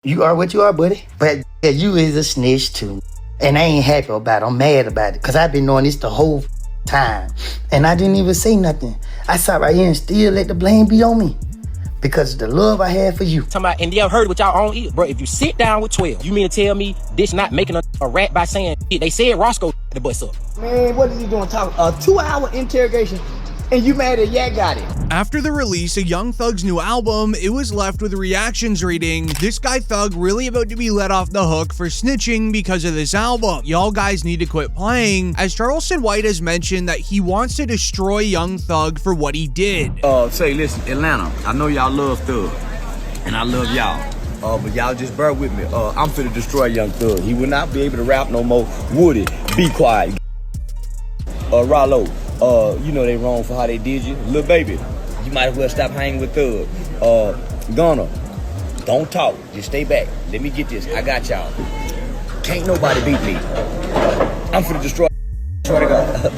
You are what you are, buddy. But yeah, you is a snitch too. And I ain't happy about it. I'm mad about it. Because I've been knowing this the whole time. And I didn't even say nothing. I sat right here and still let the blame be on me. Because of the love I had for you. Talking about, and y'all heard with y'all own ears. Bro, if you sit down with 12, you mean to tell me this not making a rap by saying, they said Roscoe the bus up. Man, what is he doing talking? A 2-hour interrogation, and you mad at Yuck got it. After the release of Young Thug's new album, it was left with reactions reading, "This guy Thug really about to be let off the hook for snitching because of this album. Y'all guys need to quit playing," as Charleston White has mentioned that he wants to destroy Young Thug for what he did. Say, listen, Atlanta, I know y'all love Thug, and I love y'all. But y'all just bear with me. I'm finna destroy Young Thug. He will not be able to rap no more. Woody, be quiet. Rollo, you know they wrong for how they did you. Lil Baby, you might as well stop hanging with Thug. Gunna, don't talk, just stay back. Let me get this, I got y'all. Can't nobody beat me. I'm finna destroy.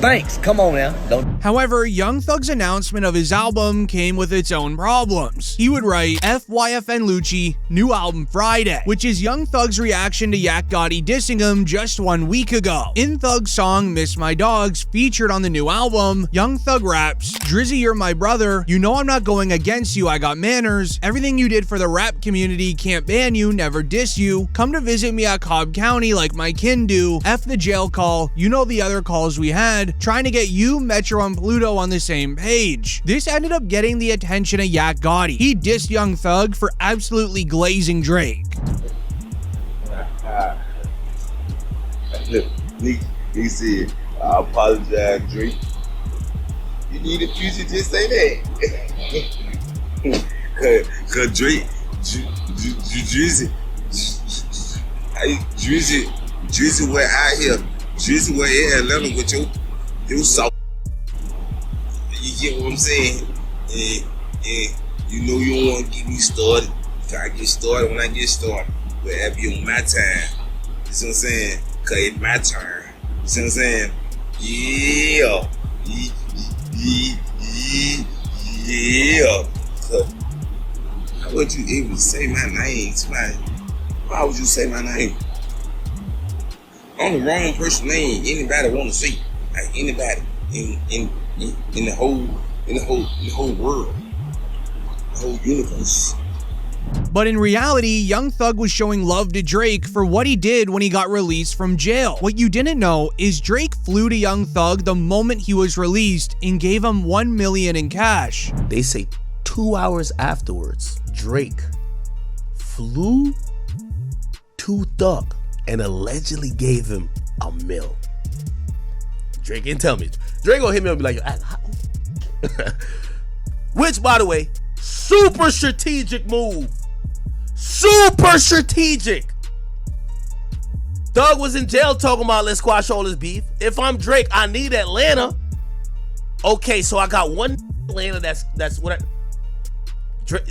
Thanks, come on now. Don't. However, Young Thug's announcement of his album came with its own problems. He would write, YFN Lucci, new album Friday, which is Young Thug's reaction to Yuck Gotti dissing him just 1 week ago. In Thug's song Miss My Dogs, featured on the new album, Young Thug raps, "Drizzy, you're my brother. You know I'm not going against you, I got manners. Everything you did for the rap community, can't ban you, never diss you. Come to visit me at Cobb County like my kin do. F the jail call, you know the other calls we had, trying to get you, Metro, and Pluto on the same page." This ended up getting the attention of Yuck Gotti. He dissed Young Thug for absolutely glazing Drake. Look, he said, "I apologize, Drake. You need a future, just say that." Cause Drake, Drizzy went out here. Drizzy went in Atlanta with your salt. You get what I'm saying? And you know you don't want to get me started. I get started when I get started. But have you on my time. You see what I'm saying? Cause it's my turn. You see what I'm saying? Yeah. Yeah. How would you even say my name? Why would you say my name? I'm the wrong person name anybody want to see. Like anybody in the whole world, the whole universe. But in reality, Young Thug was showing love to Drake for what he did when he got released from jail. What you didn't know is Drake flew to Young Thug the moment he was released and gave him $1 million in cash. They say 2 hours afterwards, Drake flew to Thug and allegedly gave him $1 million. Drake didn't tell me. Drake gonna hit me and be like, which, by the way, super strategic move. Super strategic. Thug was in jail talking about let's squash all this beef. If I'm Drake, I need Atlanta. Okay, so I got one Atlanta. That's what I.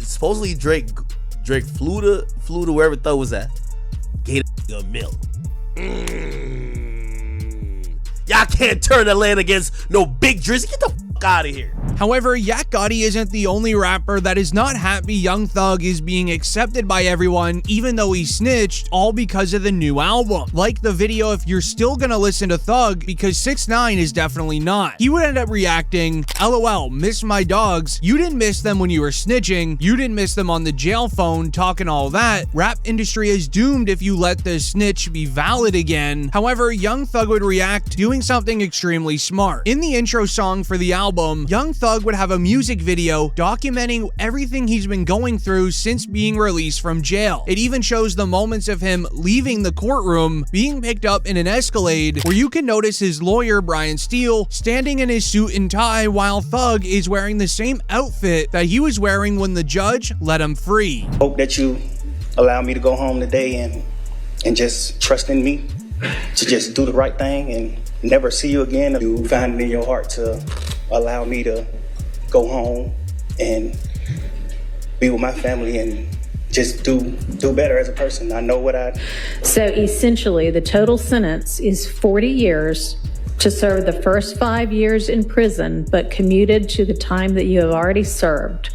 Supposedly Drake flew to wherever Thug was at. Gave $1 million. Y'all can't turn Atlanta against no big Drizzy. Get the fuck out of here. However, Yuck Gotti isn't the only rapper that is not happy Young Thug is being accepted by everyone, even though he snitched, all because of the new album. Like the video if you're still gonna listen to Thug, because 6ix9ine is definitely not. He would end up reacting, "LOL, miss my dogs. You didn't miss them when you were snitching. You didn't miss them on the jail phone talking all that. Rap industry is doomed if you let the snitch be valid again." However, Young Thug would react doing something extremely smart. In the intro song for the album, Young Thug would have a music video documenting everything he's been going through since being released from jail. It even shows the moments of him leaving the courtroom, being picked up in an Escalade, where you can notice his lawyer, Brian Steele, standing in his suit and tie while Thug is wearing the same outfit that he was wearing when the judge let him free. Hope that you allow me to go home today and just trust in me to just do the right thing and never see you again. You find it in your heart to allow me to go home and be with my family and just do better as a person. I know what So essentially, the total sentence is 40 years to serve the first 5 years in prison, but commuted to the time that you have already served.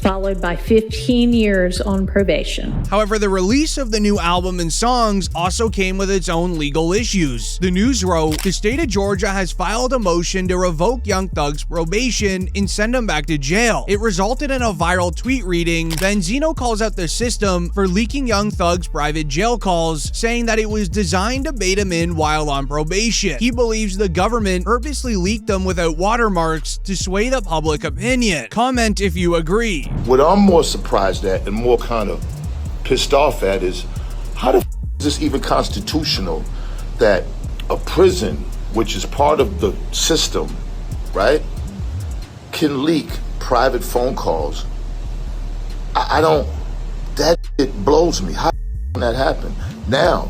followed by 15 years on probation. However, the release of the new album and songs also came with its own legal issues. The news wrote, the state of Georgia has filed a motion to revoke Young Thug's probation and send him back to jail. It resulted in a viral tweet reading, Benzino calls out the system for leaking Young Thug's private jail calls, saying that it was designed to bait him in while on probation. He believes the government purposely leaked them without watermarks to sway the public opinion. Comment if you agree. What I'm more surprised at and more kind of pissed off at is how the is this even constitutional that a prison, which is part of the system, right, can leak private phone calls? I don't, that it blows me. How did that happen? Now,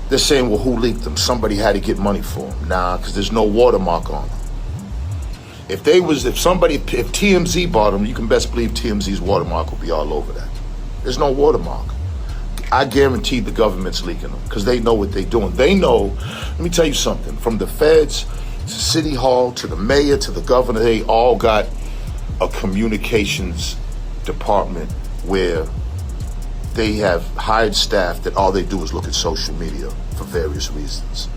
they're saying, well, who leaked them? Somebody had to get money for them. Nah, because there's no watermark on them. If TMZ bought them, you can best believe TMZ's watermark will be all over that. There's no watermark. I guarantee the government's leaking them because they know what they're doing. They know, let me tell you something, from the feds to City Hall to the mayor to the governor, they all got a communications department where they have hired staff that all they do is look at social media for various reasons.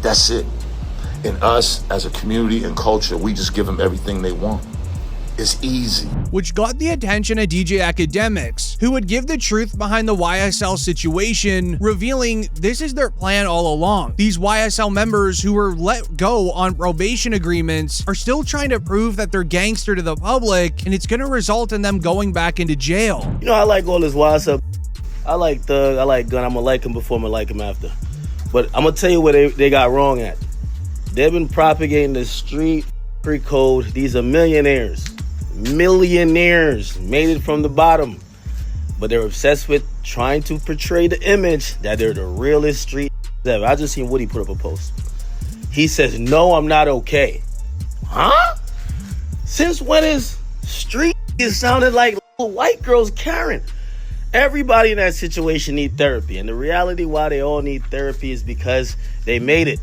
That's it. And us, as a community and culture, we just give them everything they want. It's easy. Which got the attention of DJ Academics, who would give the truth behind the YSL situation, revealing this is their plan all along. These YSL members who were let go on probation agreements are still trying to prove that they're gangster to the public, and it's going to result in them going back into jail. You know, I like all this YSL. I like Thug, I like Gunna. I'm going to like him before I'm going to like him after. But I'm going to tell you where they got wrong at. They've been propagating the street free code. These are millionaires. Millionaires made it from the bottom. But they're obsessed with trying to portray the image that they're the realest street ever. I just seen Woody put up a post. He says, no, I'm not okay. Huh? Since when is street is sounded like little white girls Karen? Everybody in that situation need therapy. And the reality why they all need therapy is because they made it.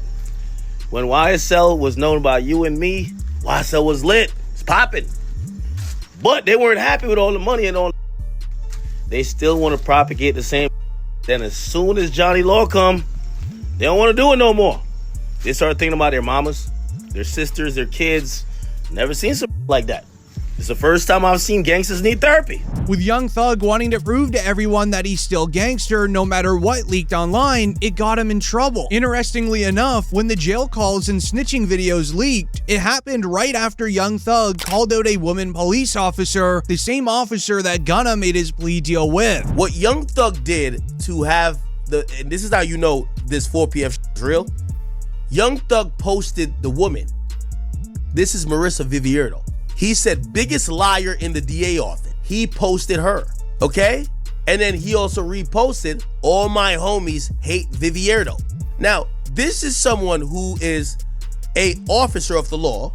When YSL was known by you and me, YSL was lit. It's popping. But they weren't happy with all the money and all. They still want to propagate the same. Then as soon as Johnny Law come, they don't want to do it no more. They start thinking about their mamas, their sisters, their kids. Never seen something like that. It's the first time I've seen gangsters need therapy. With Young Thug wanting to prove to everyone that he's still gangster no matter what leaked online, it got him in trouble. Interestingly enough, when the jail calls and snitching videos leaked, it happened right after Young Thug called out a woman police officer, the same officer that Gunna made his plea deal with. What Young Thug did to have and this is how you know this 4 p.m. is real. Young Thug posted the woman. This is Marissa Vivierdo. He said, biggest liar in the DA office. He posted her, okay? And then he also reposted, all my homies hate Vivierdo. Now, this is someone who is a officer of the law.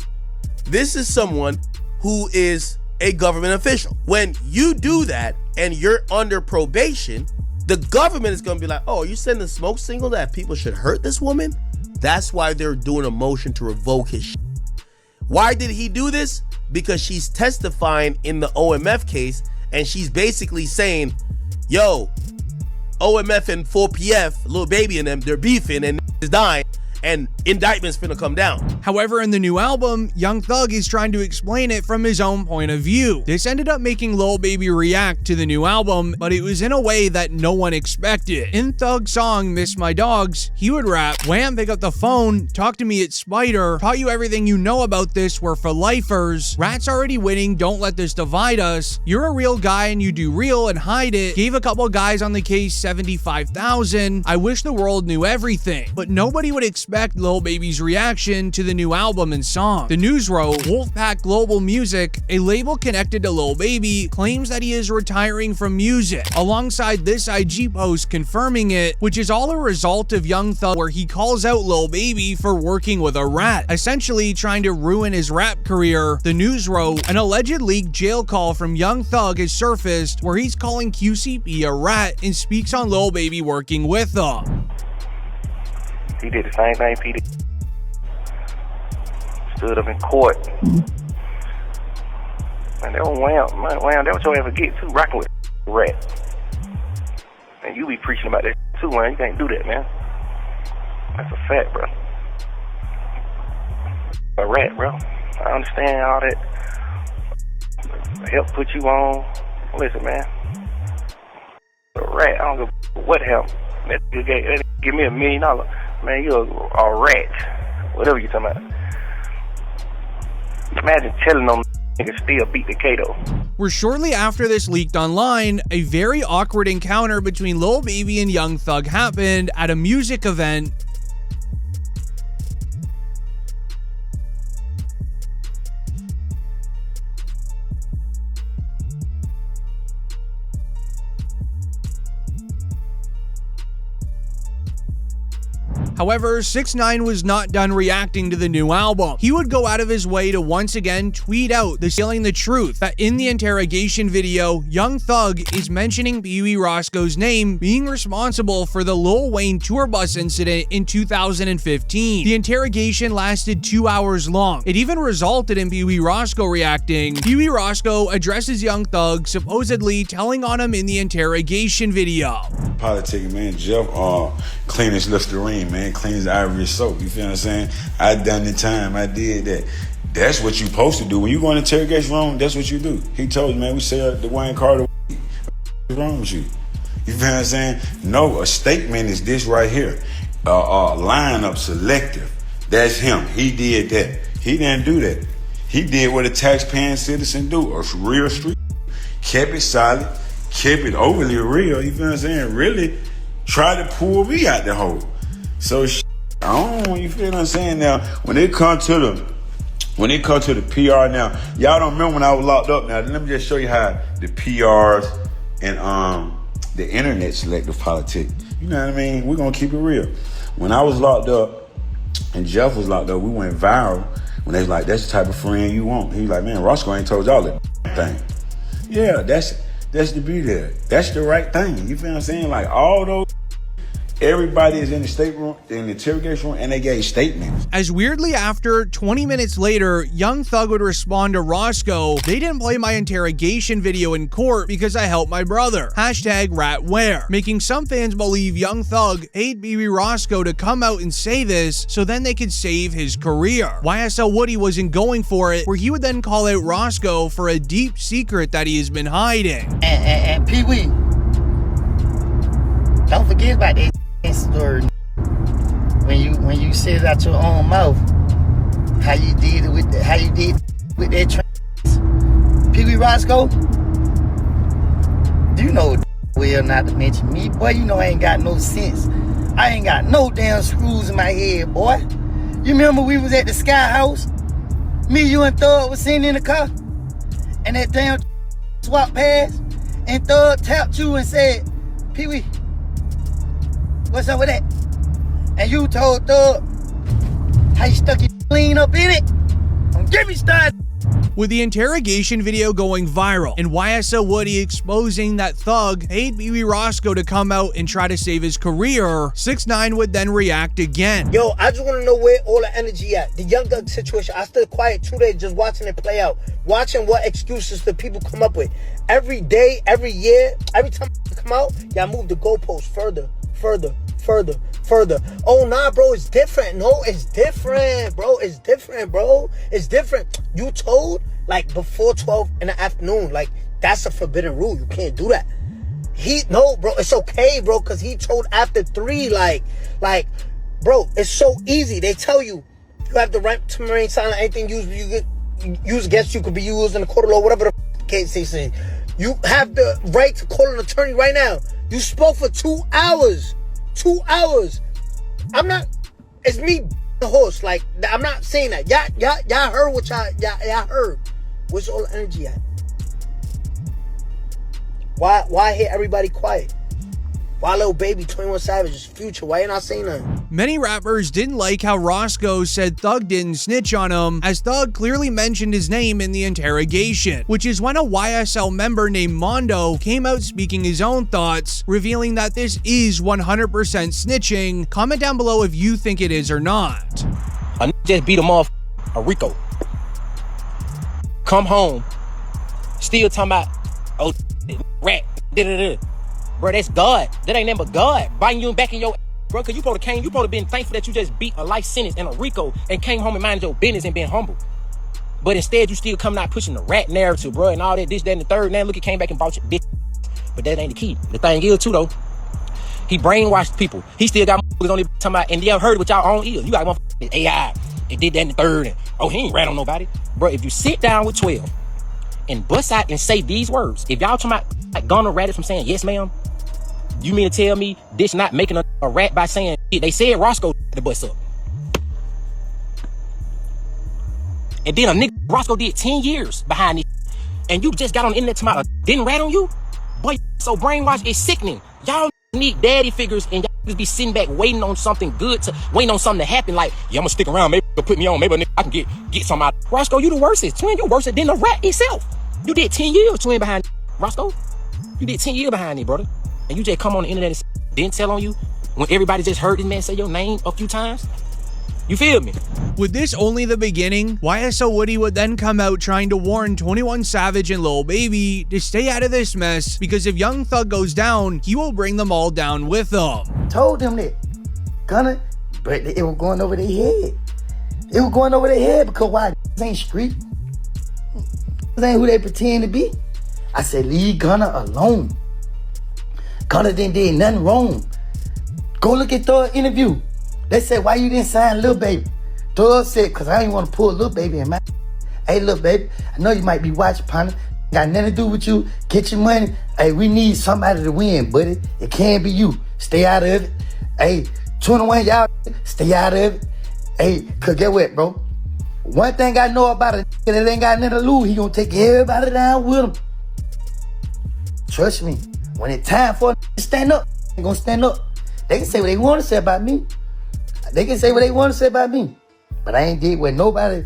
This is someone who is a government official. When you do that and you're under probation, the government is gonna be like, oh, you sending a smoke signal that people should hurt this woman? That's why they're doing a motion to revoke his shit. Why did he do this? Because she's testifying in the OMF case, and she's basically saying, yo, OMF and 4PF, Lil Baby and them, they're beefing and is dying, and indictments finna come down. However, in the new album, Young Thug is trying to explain it from his own point of view. This ended up making Lil Baby react to the new album, but it was in a way that no one expected. In Thug's song, Miss My Dogs, he would rap, wham, pick up the phone, talk to me, it's Spider, taught you everything you know about this, we're for lifers, rats already winning, don't let this divide us, you're a real guy and you do real and hide it, gave a couple guys on the case 75,000, I wish the world knew everything. But nobody would expect Lil Baby's reaction to the new album and song. The news wrote, Wolfpack Global Music, a label connected to Lil Baby, claims that he is retiring from music, alongside this IG post confirming it, which is all a result of Young Thug, where he calls out Lil Baby for working with a rat, essentially trying to ruin his rap career. The news wrote, an alleged leaked jail call from Young Thug has surfaced where he's calling QCP a rat and speaks on Lil Baby working with them. He did the same thing P did. Stood up in court Man, that was wham. Man, wham, that what you ever get too, rocking with rat. And you be preaching about that too, man. You can't do that, man. That's a fact, bro. A rat, bro. I understand all that. Help put you on. Listen, man. A rat, I don't give what help. That nigga give me $1 million. Man, you're a rat. Whatever you talking about. Imagine telling them niggas still beat the Kato. Where shortly after this leaked online, a very awkward encounter between Lil Baby and Young Thug happened at a music event. However, 6ix9ine was not done reacting to the new album. He would go out of his way to once again tweet out telling the truth that in the interrogation video, Young Thug is mentioning Peewee Roscoe's name being responsible for the Lil Wayne tour bus incident in 2015. The interrogation lasted 2 hours long. It even resulted in Peewee Roscoe reacting. Peewee Roscoe addresses Young Thug, supposedly telling on him in the interrogation video. Politicking, man, Jeff, clean as Listerine, man, clean as Irish soap, you feel what I'm saying? I done the time, I did that. That's what you supposed to do. When you go in interrogation room, that's what you do. He told you, man, we say the Wayne Carter, what's wrong with you? You feel what I'm saying? No, a statement is this right here. Lineup selective. That's him. He did that. He didn't do that. He did what a taxpaying citizen do, a real street. Kept it solid, kept it overly real, you feel what I'm saying? Really try to pull me out the hole. So I don't know, you feel what I'm saying? Now, when it comes to the PR now, y'all don't remember when I was locked up. Now, let me just show you how the PRs and the internet selective politics. You know what I mean? We're gonna keep it real. When I was locked up and Jeff was locked up, we went viral when they was like, that's the type of friend you want. He was like, man, Roscoe ain't told y'all that thing. Yeah, that's the beauty there. That's the right thing. You feel what I'm saying? Like all those, everybody is in the stateroom, in the interrogation room, and they gave statements. As weirdly after 20 minutes later, Young Thug would respond to Roscoe, they didn't play my interrogation video in court because I helped my brother. #ratware. Making some fans believe Young Thug paid Peewee Roscoe to come out and say this so then they could save his career. YSL Woody wasn't going for it, where he would then call out Roscoe for a deep secret that he has been hiding. And Peewee, don't forget about that story when you said it out your own mouth how you did with that trans. Peewee Roscoe, you know well not to mention me, boy. You know I ain't got no sense. I ain't got no damn screws in my head, boy. You remember we was at the Sky House? Me, you, and Thug was sitting in the car, and that damn swap past, and Thug tapped you and said, Peewee, what's up with that? And you told Thug how you stuck your clean up in it. Don't get me started. With the interrogation video going viral and YSL Woody exposing that Thug paid Peewee Roscoe to come out and try to save his career, 6ix9ine would then react again. Yo, I just want to know where all the energy at. The Young Thug situation, I stood quiet 2 days just watching it play out. Watching what excuses the people come up with. Every day, every year, every time I come out, y'all move the goalposts further. Oh nah, bro, it's different. No, it's different, bro. It's different, bro. It's different. You told like before 12 in the afternoon, like that's a forbidden rule. You can't do that. No, bro, it's okay, bro, because he told after 3, like, bro, it's so easy. They tell you have the right to remain silent. Anything used against you could be used in the court of law, whatever the case they say. You have the right to call an attorney right now. You spoke for 2 hours. 2 hours. It's me, the horse. Like, I'm not saying that. Y'all heard what y'all heard. Where's all the energy at? Why hear everybody quiet? Why Lil Baby, 21 Savage's Future? Why you not saying nothing? Many rappers didn't like how Roscoe said Thug didn't snitch on him, as Thug clearly mentioned his name in the interrogation, which is when a YSL member named Mondo came out speaking his own thoughts, revealing that this is 100% snitching. Comment down below if you think it is or not. I just beat him off a Rico. Come home Still talking about, oh, rat, da-da-da. Bro, that's God. That ain't nothing but God biting you back in your bro, because you probably been thankful that you just beat a life sentence in a RICO and came home and minded your business and been humble. But instead, you still coming out pushing the rat narrative, bro, and all that, this, that, and the third. Now look, he came back and bought your bitch. But that ain't the key. The thing is, too, though, he brainwashed people. He still got motherfuckers on there talking about, and y'all heard it with y'all own ears. You got motherfuckers AI. They did that in the third, and oh, he ain't rat on nobody. Bro, if you sit down with 12 and bust out and say these words, if y'all talking about like Gunna ratted from saying yes, ma'am, you mean to tell me this not making a rat by saying shit? They said Roscoe the bus up. And then a nigga Roscoe did 10 years behind this. And you just got on the internet tomorrow. Didn't rat on you? Boy, so brainwashed is sickening. Y'all need daddy figures and y'all just be sitting back waiting on something good, waiting on something to happen. Like, yeah, I'm gonna stick around. Maybe they'll put me on. Maybe I can get some out. Roscoe, you the worstest. Twin, you worse than the rat itself. You did 10 years, twin, behind Roscoe. You did 10 years behind it, brother. And you just come on the internet and didn't tell on you when everybody just heard this man say your name a few times? You feel me? With this only the beginning, YSL Woody would then come out trying to warn 21 Savage and Lil Baby to stay out of this mess, because if Young Thug goes down, he will bring them all down with him. Told them that. Gunna, but it was going over their head. It was going over their head because why? This ain't street. This ain't who they pretend to be. I said, leave Gunna alone. Gunna didn't do nothing wrong. Go look at Thug's interview. They said, why you didn't sign Lil Baby? Thug said, because I didn't want to pull Lil Baby in my... Hey, Lil Baby, I know you might be watching, partner. Got nothing to do with you. Get your money. Hey, we need somebody to win, buddy. It can't be you. Stay out of it. Hey, 21, y'all, stay out of it. Hey, because get what, bro? One thing I know about a nigga that ain't got nothing to lose, he gonna take everybody down with him. Trust me. When it's time for a to stand up, they gonna stand up. They can say what they want to say about me. They can say what they want to say about me. But I ain't did what nobody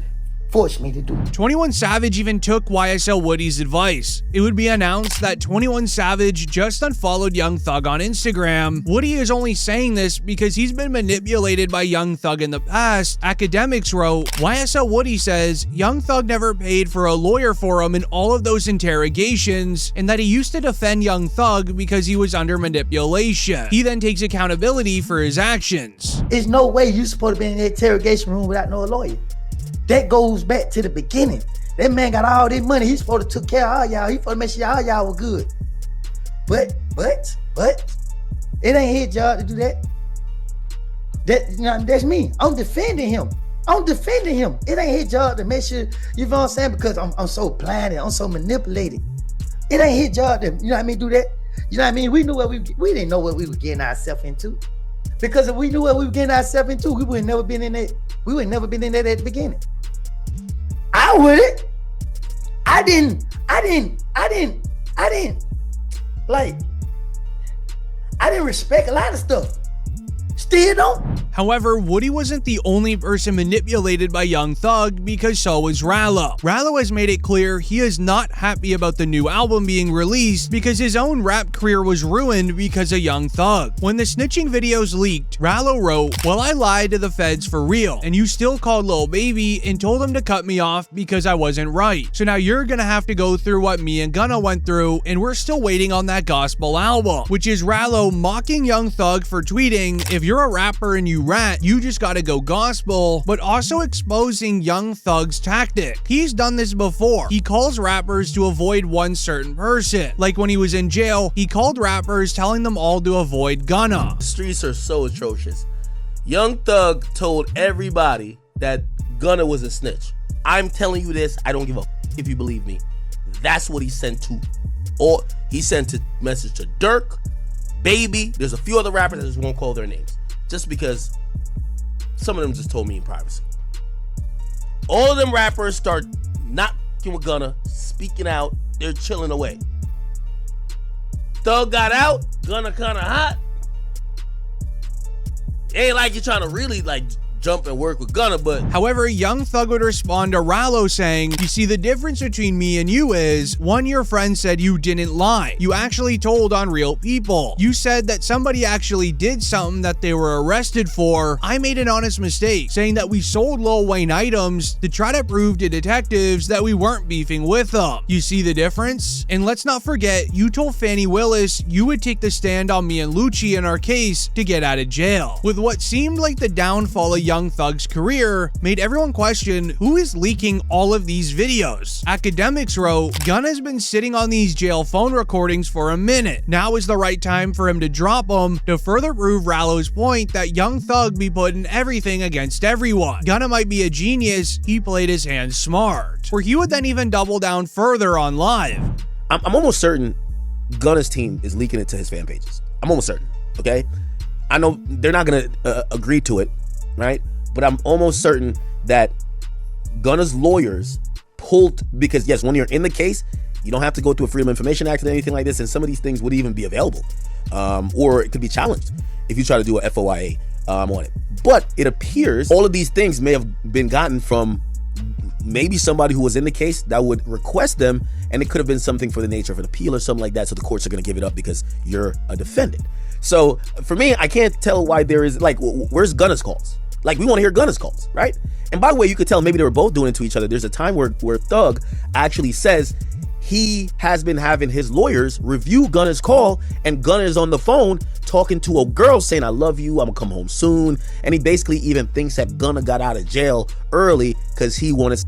forced me to do. 21 Savage even took YSL Woody's advice. It would be announced that 21 Savage just unfollowed Young Thug on Instagram. Woody is only saying this because he's been manipulated by Young Thug in the past. Academics wrote, YSL Woody says Young Thug never paid for a lawyer for him in all of those interrogations, and that he used to defend Young Thug because he was under manipulation. He then takes accountability for his actions. There's no way you supposed to be in the interrogation room without no lawyer. That goes back to the beginning. That man got all this money. He's supposed to take care of all y'all. He's supposed to make sure all y'all were good. But, it ain't his job to do that. That's me. I'm defending him. It ain't his job to make sure, you know what I'm saying? Because I'm so blinded, I'm so manipulated. It ain't his job to, you know what I mean, do that. You know what I mean? We knew what we didn't know what we were getting ourselves into. Because if we knew what we were getting ourselves into, we would have never been in that. We would have never been in that at the beginning. I wouldn't. I didn't respect a lot of stuff. Still don't. However, Woody wasn't the only person manipulated by Young Thug, because so was Rallo. Rallo has made it clear he is not happy about the new album being released because his own rap career was ruined because of Young Thug. When the snitching videos leaked, Rallo wrote, well, I lied to the feds for real, and you still called Lil Baby and told him to cut me off because I wasn't right. So now you're gonna have to go through what me and Gunna went through, and we're still waiting on that gospel album, which is Rallo mocking Young Thug for tweeting, if you're a rapper and you rat, you just gotta go gospel, but also exposing Young Thug's tactic. He's done this before. He calls rappers to avoid one certain person. Like when he was in jail, he called rappers telling them all to avoid Gunna. The streets are so atrocious. Young Thug told everybody that Gunna was a snitch. I'm telling you this, I don't give a if you believe me. That's what he sent to. Or he sent a message to Dirk, Baby. There's a few other rappers, I just won't call their names, just because some of them just told me in privacy. All of them rappers start not fucking with Gunna, speaking out, they're chilling away. Thug got out, Gunna kinda hot. It ain't like you're trying to really like jump and work with Gunna, but however, Young Thug would respond to Rallo saying, "You see, the difference between me and you is, one, your friend said you didn't lie. You actually told on real people. You said that somebody actually did something that they were arrested for. I made an honest mistake, saying that we sold Lil Wayne items to try to prove to detectives that we weren't beefing with them. You see the difference? And let's not forget, you told Fannie Willis you would take the stand on me and Lucci in our case to get out of jail." With what seemed like the downfall of Young Thug's career made everyone question who is leaking all of these videos. Academics wrote, "Gunna's been sitting on these jail phone recordings for a minute. Now is the right time for him to drop them to further prove Rallo's point that Young Thug be putting everything against everyone. Gunna might be a genius, he played his hands smart." Where he would then even double down further on live. I'm almost certain Gunna's team is leaking it to his fan pages. I'm almost certain, okay? I know they're not gonna agree to it, right? But I'm almost certain that Gunna's lawyers pulled, because yes, when you're in the case, you don't have to go through a Freedom of Information Act or anything like this, and some of these things would even be available, or it could be challenged if you try to do a FOIA on it. But it appears all of these things may have been gotten from maybe somebody who was in the case that would request them, and it could have been something for the nature of an appeal or something like that, so the courts are going to give it up because you're a defendant. So for me, I can't tell why there is, like, where's Gunna's calls? Like, we want to hear Gunna's calls, right? And by the way, you could tell maybe they were both doing it to each other. There's a time where Thug actually says he has been having his lawyers review Gunna's call, and Gunna is on the phone talking to a girl saying, "I love you, I'm gonna come home soon." And he basically even thinks that Gunna got out of jail early because he wanted,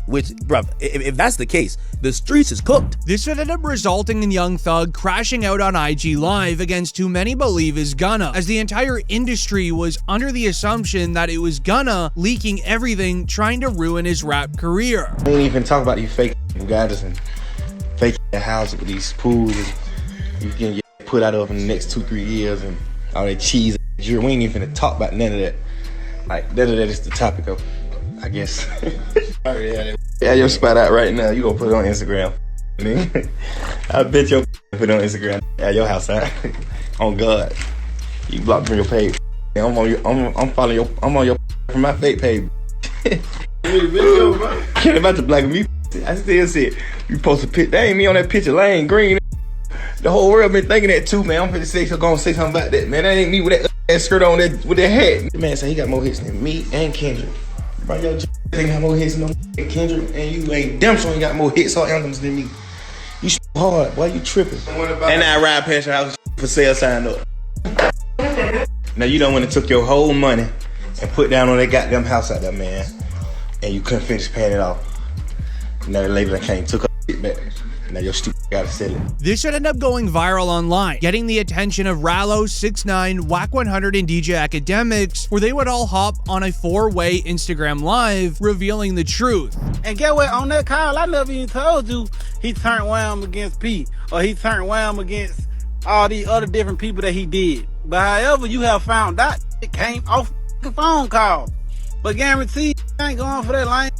which, bruh, if that's the case, the streets is cooked. This would end up resulting in Young Thug crashing out on IG Live against who many believe is Gunna, as the entire industry was under the assumption that it was Gunna leaking everything, trying to ruin his rap career. We ain't even talk about these fake guys and fake houses with these pools you can get put out of in the next 2-3 years and all that cheese. We ain't even finna talk about none of that. Like, that is the topic of, I guess. Yeah, your spot out right now. You gonna put it on Instagram. I bet your put it on Instagram. Yeah, your house out. On God. You blocked from your page. I'm following your, I'm on your from my fake page. Can't about to black me. I still see it. You post a picture. That ain't me on that picture. Lane green. The whole world been thinking that too, man. I'm finna say, so gonna say something about that, man. That ain't me with that skirt on, that with that hat. The man said he got more hits than me and Kendrick. Bro, your ain't got more hits than Kendrick, and you ain't damn sure ain't got more hits or anthems than me. You hard, why you tripping? And I ride past your house for sale sign up. Now you done went and took your whole money and put down on that goddamn house out there, man, and you couldn't finish paying it off. Now the lady that came took her shit back. Now your stupid gotta sell it. This would end up going viral online, getting the attention of Rallo, 6ix9ine, Wack 100, and DJ Academics, where they would all hop on a 4-way Instagram live, revealing the truth. And get what? On that call, I never even told you he turned Wham against P, or he turned Wham against all these other different people that he did. But however, you have found out it came off the phone call. But guarantee I ain't going for that line.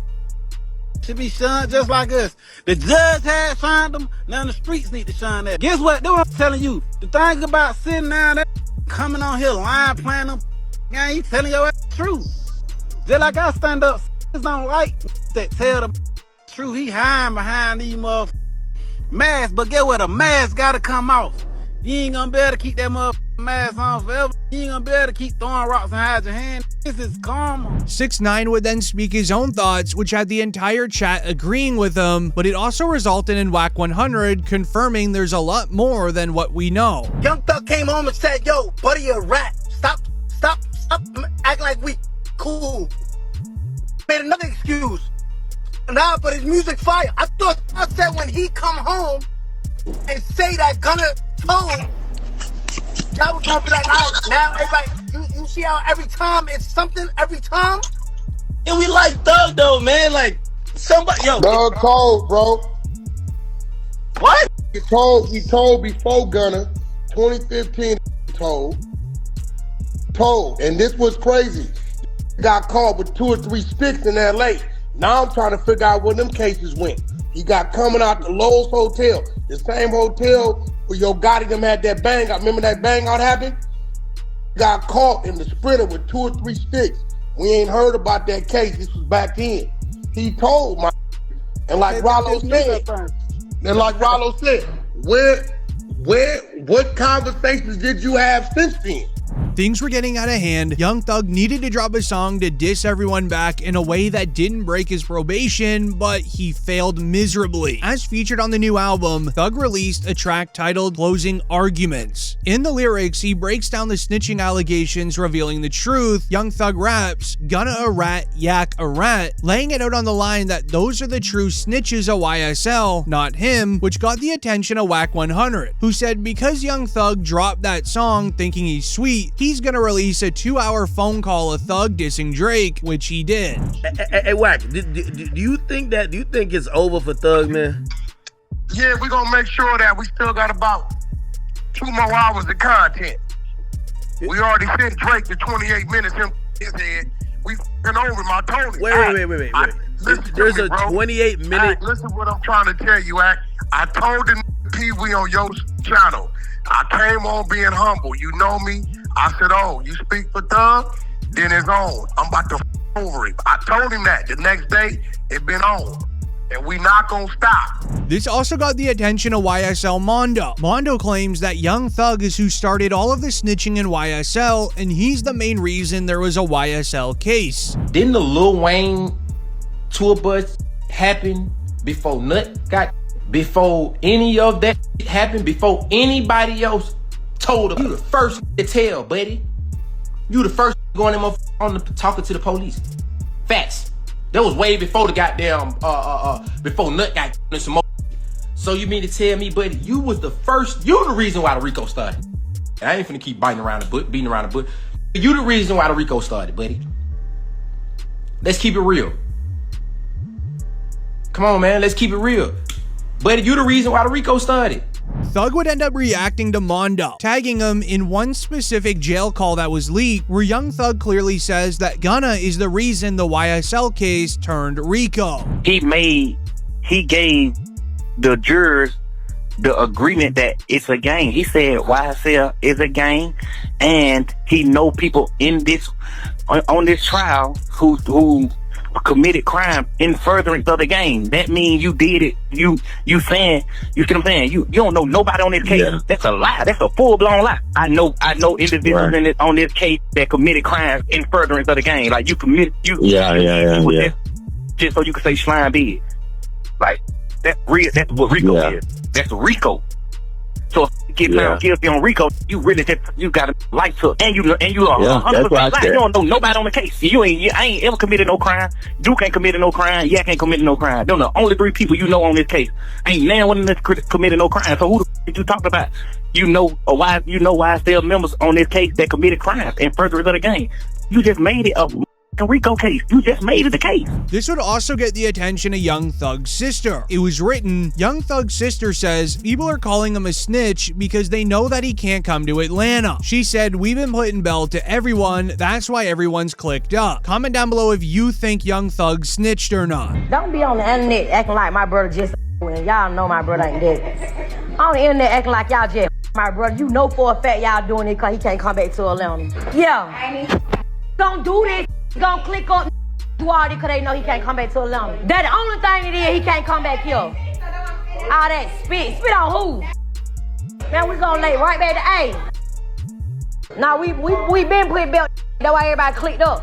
Should be shunned just like us. The judge had shunned them. Now the streets need to shun that. Guess what? That's what I'm telling you. The thing about sitting down there, coming on here lying, playing them, I ain't telling your ass the truth. Just like I stand up, don't like that tell the truth. He hiding behind these motherfucking masks. But guess what? A mask gotta come off. You ain't gonna be able to keep that motherfucking mask on forever. You ain't gonna be able to keep throwing rocks and hide your hand. This is karma. 6ix9ine would then speak his own thoughts, which had the entire chat agreeing with him, but it also resulted in Wack 100 confirming there's a lot more than what we know. Young Thug came home and said, "Yo, buddy, a rat. Stop acting like we cool." Made another excuse. Nah, but his music fire. I thought I said when he come home and say that Gunna told him, that was gonna be like, all right, now everybody, you see how every time it's something, every time? And we like Thug though, man. Like somebody, yo. Thug cold, bro. What? We told before Gunna, 2015. Told, and this was crazy. Got caught with 2 or 3 sticks in LA. Now I'm trying to figure out where them cases went. He got coming out the Lowe's Hotel, the same hotel where Yo Gotti them had that bang out. Remember that bang out happened? Got caught in the Sprinter with 2 or 3 sticks. We ain't heard about that case. This was back then. He told my, and like Rollo said, what conversations did you have since then? Things were getting out of hand. Young Thug needed to drop a song to diss everyone back in a way that didn't break his probation, but he failed miserably. As featured on the new album, Thug released a track titled Closing Arguments. In the lyrics, he breaks down the snitching allegations, revealing the truth. Young Thug raps, Gunna a rat, Yuck a rat, laying it out on the line that those are the true snitches of YSL, not him, which got the attention of Wack 100, who said because Young Thug dropped that song thinking he's sweet, he's gonna release a 2-hour phone call of Thug dissing Drake, which he did. Hey, Wack, do you think it's over for Thug, man? Yeah, we're gonna make sure that we still got about 2 more hours of content. We already sent Drake to 28 minutes in his head. We f***ing over him. I told him. Wait. There's a 28-minute. Listen what I'm trying to tell you, Act. I told the Peewee on your channel. I came on being humble. You know me. I said, oh, you speak for Thug? Then it's on. I'm about to over him. I told him that. The next day, it been on. And we not gonna stop. This also got the attention of YSL Mondo. Mondo claims that Young Thug is who started all of the snitching in YSL, and he's the main reason there was a YSL case. Didn't the Lil Wayne tour bus happen before before any of that happened, before anybody else told him? You the first to tell, buddy. You the first going on talking to the police. Facts. That was way before the goddamn before Nut got in some more. So you mean to tell me, buddy, you was the first? You the reason why the RICO started. And I ain't finna keep beating around the bush. You the reason why the RICO started, buddy. Let's keep it real. Come on, man. Let's keep it real. Buddy, you the reason why the RICO started. Thug would end up reacting to Mondo, tagging him in one specific jail call that was leaked, where Young Thug clearly says that Gunna is the reason the YSL case turned RICO. He gave the jurors the agreement that it's a gang. He said YSL is a gang, and he know people in this on this trial who committed crime in furtherance of the game. That means you did it. You saying, you see what I'm saying? You don't know nobody on this case. Yeah. That's a lie. That's a full-blown lie. I know individuals on this case that committed crimes in furtherance of the game. Like you committed just so you can say slime big. Like that's what RICO is. That's RICO. So if you get found guilty on RICO, you really got a life hook, and you are 100% lying. You don't know nobody on the case. I ain't ever committed no crime. Duke ain't committed no crime. Yak ain't committed no crime. Them the only 3 people you know on this case. Ain't now one of them committed no crime. So who the f did you talk about? You know YSL members on this case that committed crimes in furtherance of the game. You just made it a RICO case. You just made it a case. This would also get the attention of Young Thug's sister. It was written, Young Thug's sister says people are calling him a snitch because they know that he can't come to Atlanta. She said, we've been putting bell to everyone. That's why everyone's clicked up. Comment down below if you think Young Thug snitched or not. Don't be on the internet acting like my brother just and y'all know my brother ain't dead. On the internet acting like y'all just my brother. You know for a fact y'all doing it because he can't come back to Atlanta. Yeah. Don't do this. Gonna click up, do all this because they know he can't come back to Atlanta. That the only thing it is, he can't come back here. All that spit on who? Man, we gonna lay right back to A. Now we been putting belt. That's why everybody clicked up.